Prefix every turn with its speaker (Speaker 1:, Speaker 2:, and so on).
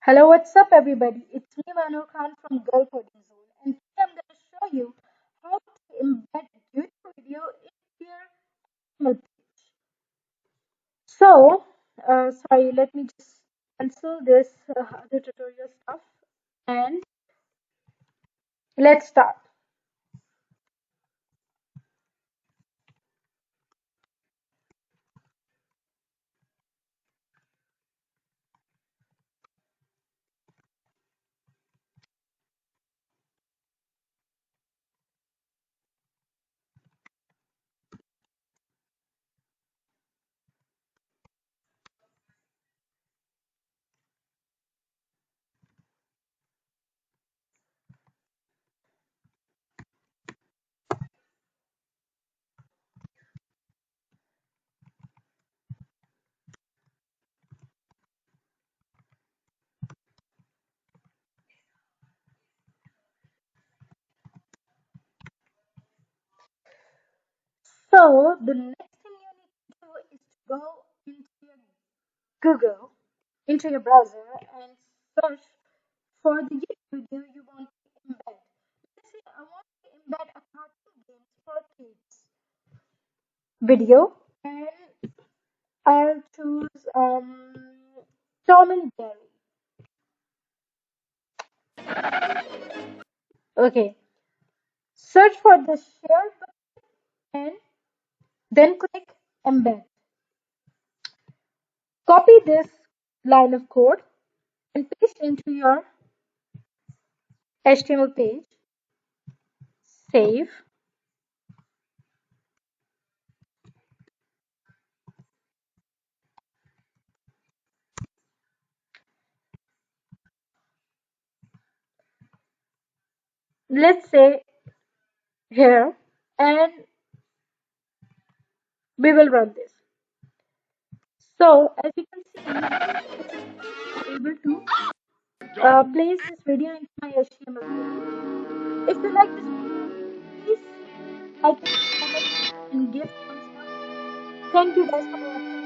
Speaker 1: Hello, what's up, everybody? It's me, Manur Khan from Girl Coding Zone, and today I'm going to show you how to embed YouTube video into your HTML page. Sorry, let me just cancel this other tutorial stuff and let's start. So, the next thing you need to do is to go into your Google, into your browser, and search for the YouTube video you want to embed. Let's say I want to embed a cartoon games for kids video, and I'll choose Tom and Jerry. Okay, search for the share button and then click embed. Copy this line of code and paste into your HTML page. Save. Let's say here, and we will run this. So as you can see, I'm able to place this video into my HTML page. If you like this video, please like it, comment, and give thumbs up. Thank you guys for watching.